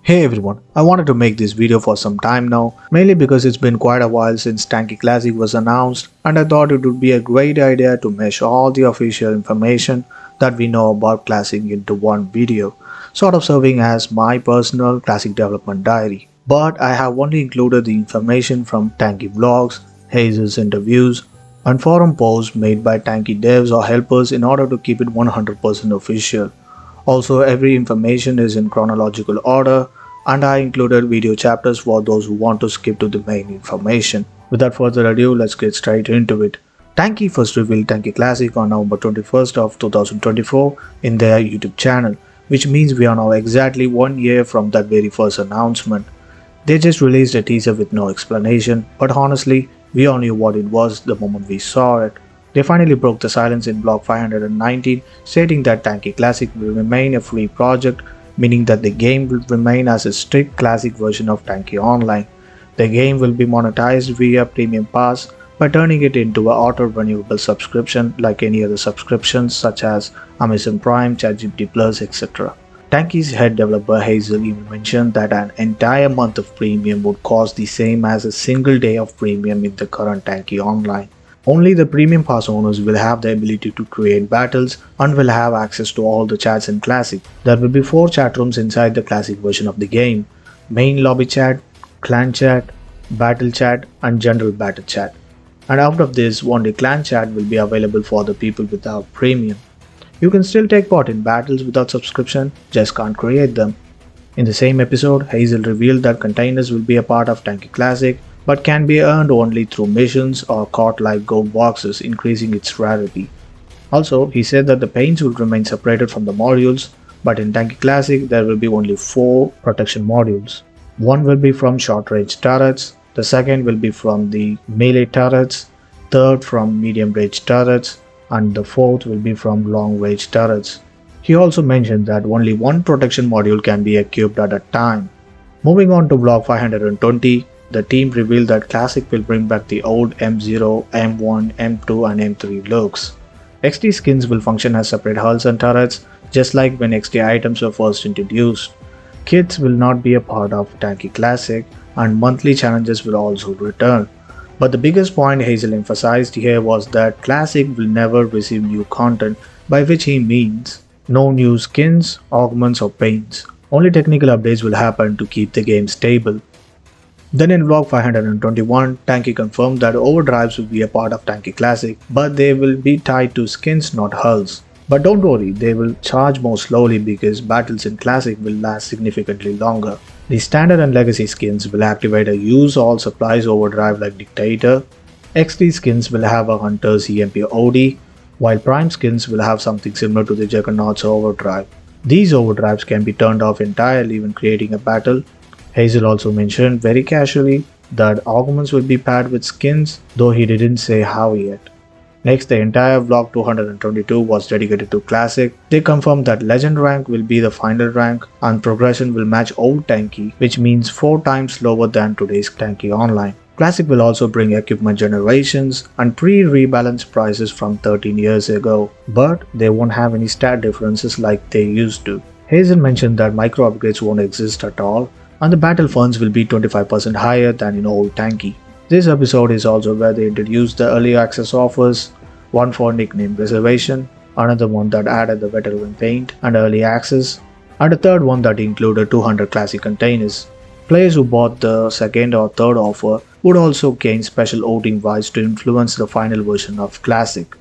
Hey everyone, I wanted to make this video for some time now, mainly because it's been quite a while since Tankiclassic was announced and I thought it would be a great idea to mesh all the official information that we know about Classic into one video, sort of serving as my personal Classic development diary. But I have only included the information from Tanki blogs, Hazel's interviews, and forum posts made by Tanki devs or helpers in order to keep it 100% official. Also, every information is in chronological order, and I included video chapters for those who want to skip to the main information. Without further ado, let's get straight into it. Tanki first revealed Tankiclassic on November 21st of 2024 in their YouTube channel, which means we are now exactly 1 year from that very first announcement. They just released a teaser with no explanation, but honestly, we all knew what it was the moment we saw it. They finally broke the silence in block 519, stating that Tankiclassic will remain a free project, meaning that the game will remain as a strict classic version of Tankionline. The game will be monetized via Premium Pass by turning it into an auto-renewable subscription like any other subscriptions such as Amazon Prime, ChatGPT Plus, etc. Tanki's head developer Hazel even mentioned that an entire month of Premium would cost the same as a single day of Premium in the current Tankionline. Only the Premium Pass owners will have the ability to create battles and will have access to all the chats in Classic. There will be 4 chat rooms inside the Classic version of the game: main lobby chat, clan chat, battle chat, and general battle chat. And out of this, only clan chat will be available for the people without Premium. You can still take part in battles without subscription, just can't create them. In the same episode, Hazel revealed that containers will be a part of Tankiclassic, but can be earned only through missions or caught like gold boxes, increasing its rarity. Also, he said that the paints will remain separated from the modules, but in Tankiclassic there will be only 4 protection modules. One will be from short-range turrets, the second will be from the melee turrets, third from medium-range turrets, and the fourth will be from long-range turrets. He also mentioned that only one protection module can be equipped at a time. Moving on to block 520, the team revealed that Classic will bring back the old M0, M1, M2 and M3 looks. XT skins will function as separate hulls and turrets, just like when XT items were first introduced. Kits will not be a part of Tankiclassic, and monthly challenges will also return. But the biggest point Hazel emphasized here was that Classic will never receive new content, by which he means no new skins, augments or paints. Only technical updates will happen to keep the game stable. Then in vlog 521, Tanki confirmed that Overdrives will be a part of Tankiclassic, but they will be tied to skins, not hulls. But don't worry, they will charge more slowly because battles in Classic will last significantly longer. The standard and legacy skins will activate a use all supplies overdrive like Dictator. XT skins will have a Hunter's EMP OD, while Prime skins will have something similar to the Juggernaut's overdrive. These overdrives can be turned off entirely when creating a battle. Hazel also mentioned very casually that augments will be paired with skins, though he didn't say how yet. Next, the entire vlog 222 was dedicated to Classic. They confirmed that Legend rank will be the final rank and progression will match old Tanki, which means 4 times slower than today's Tankionline. Classic will also bring equipment generations and pre-rebalance prices from 13 years ago, but they won't have any stat differences like they used to. Hazel mentioned that micro upgrades won't exist at all, and the battle funds will be 25% higher than in old Tanki. This episode is also where they introduced the early access offers, one for nickname reservation, another one that added the veteran paint and early access, and a third one that included 200 classic containers. Players who bought the second or third offer would also gain special voting rights to influence the final version of Classic.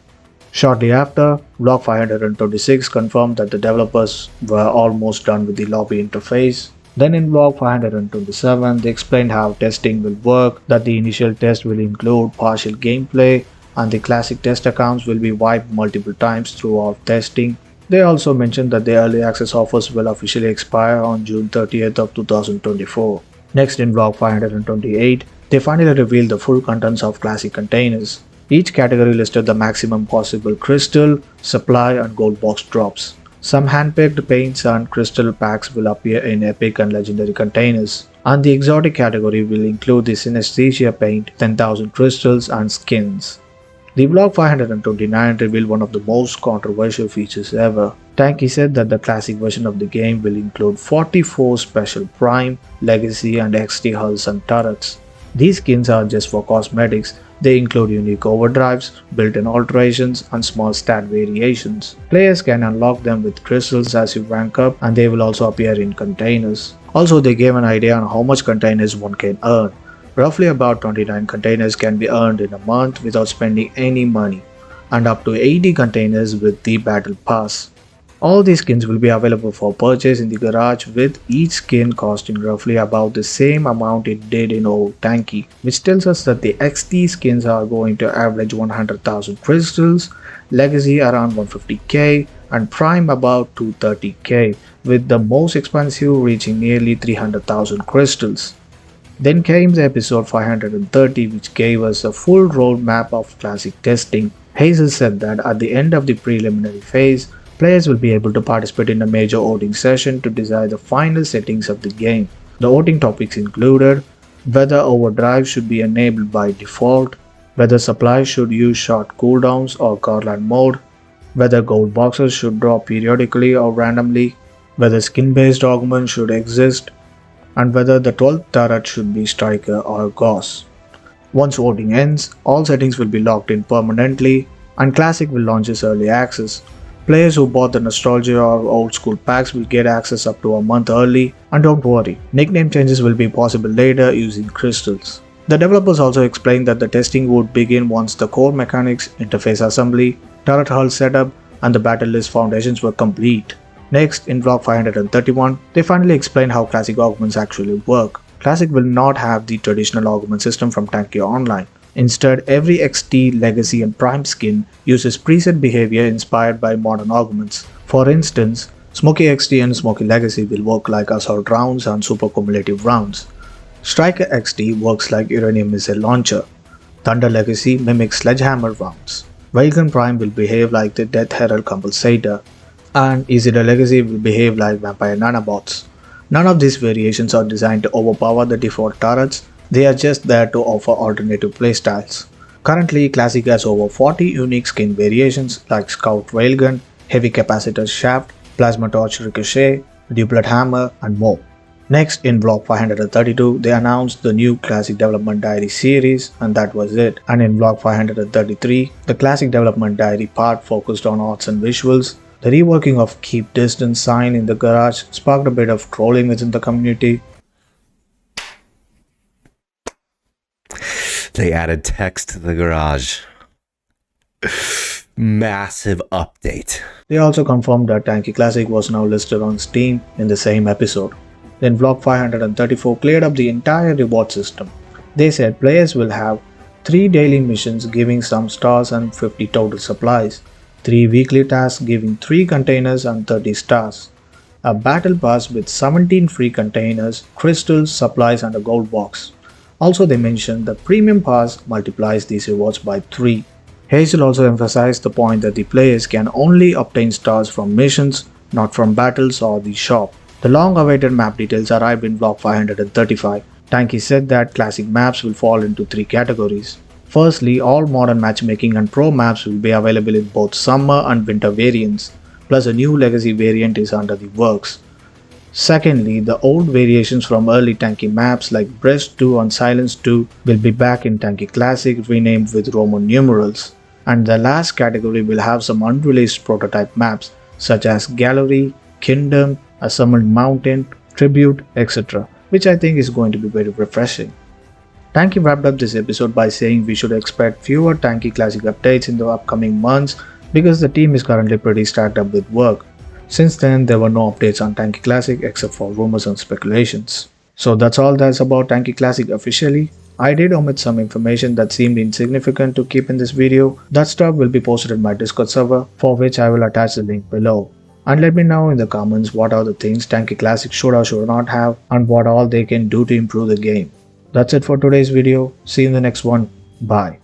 Shortly after, Block 526 confirmed that the developers were almost done with the lobby interface. Then in vlog 527, they explained how testing will work, that the initial test will include partial gameplay, and the classic test accounts will be wiped multiple times throughout testing. They also mentioned that the early access offers will officially expire on June 30th of 2024. Next in vlog 528, they finally revealed the full contents of classic containers. Each category listed the maximum possible crystal, supply and gold box drops. Some hand-picked paints and crystal packs will appear in epic and legendary containers, and the exotic category will include the synesthesia paint, 10,000 crystals and skins. The Vlog 529 revealed one of the most controversial features ever. Tanki said that the classic version of the game will include 44 special Prime, Legacy and XT hulls and turrets. These skins are just for cosmetics. They include unique overdrives, built-in alterations, and small stat variations. Players can unlock them with crystals as you rank up, and they will also appear in containers. Also, they gave an idea on how much containers one can earn. Roughly about 29 containers can be earned in a month without spending any money, and up to 80 containers with the Battle Pass. All these skins will be available for purchase in the garage, with each skin costing roughly about the same amount it did in old Tanki, which tells us that the XT skins are going to average 100,000 crystals, Legacy around 150k and Prime about 230k, with the most expensive reaching nearly 300,000 crystals. Then came the episode 530, which gave us a full roadmap of classic testing. Hazel said that at the end of the preliminary phase, players will be able to participate in a major voting session to decide the final settings of the game. The voting topics included whether overdrive should be enabled by default, whether supplies should use short cooldowns or garland mode, whether gold boxes should drop periodically or randomly, whether skin-based augments should exist, and whether the 12th turret should be striker or gauss. Once voting ends, all settings will be locked in permanently, and Classic will launch its early access. Players who bought the Nostalgia or Old School packs will get access up to a month early, and don't worry, nickname changes will be possible later using crystals. The developers also explained that the testing would begin once the core mechanics, interface assembly, turret hull setup, and the battle list foundations were complete. Next, in Vlog 531, they finally explained how Classic Augments actually work. Classic will not have the traditional augment system from Tankionline. Instead, every XT, Legacy and Prime skin uses preset behavior inspired by modern augments. For instance, Smoky XT and Smoky Legacy will work like assault rounds and super cumulative rounds. Striker XT works like uranium missile launcher. Thunder Legacy mimics sledgehammer rounds. Railgun Prime will behave like the Death Herald compensator, and Isidore Legacy will behave like vampire nanobots. None of these variations are designed to overpower the default turrets. They are just there to offer alternative playstyles. Currently, Classic has over 40 unique skin variations like Scout Railgun, Heavy Capacitor Shaft, Plasma Torch Ricochet, Duplet Hammer, and more. Next, in Vlog 532, they announced the new Classic Development Diary series, and that was it. And in Vlog 533, the Classic Development Diary part focused on arts and visuals. The reworking of Keep Distance sign in the garage sparked a bit of trolling within the community. They added text to the garage. Massive update. They also confirmed that Tankiclassic was now listed on Steam in the same episode. Then Vlog 534 cleared up the entire reward system. They said players will have 3 daily missions giving some stars and 50 total supplies, 3 weekly tasks giving 3 containers and 30 stars, a battle pass with 17 free containers, crystals, supplies and a gold box. Also, they mentioned the premium pass multiplies these rewards by 3. Hazel also emphasized the point that the players can only obtain stars from missions, not from battles or the shop. The long-awaited map details arrived in Vlog 535. Tanki said that classic maps will fall into 3 categories. Firstly, all modern matchmaking and pro maps will be available in both summer and winter variants, plus a new legacy variant is under the works. Secondly, the old variations from early Tanki maps like Breast 2 and Silence 2 will be back in Tankiclassic renamed with Roman numerals. And the last category will have some unreleased prototype maps such as Gallery, Kingdom, a Summoned Mountain, Tribute, etc., which I think is going to be very refreshing. Tanki wrapped up this episode by saying we should expect fewer Tankiclassic updates in the upcoming months because the team is currently pretty stacked up with work. Since then, there were no updates on Tankiclassic except for rumors and speculations. So that's all there's about Tankiclassic officially. I did omit some information that seemed insignificant to keep in this video. That stuff will be posted in my Discord server, for which I will attach the link below. And let me know in the comments what are the things Tankiclassic should or should not have and what all they can do to improve the game. That's it for today's video. See you in the next one. Bye.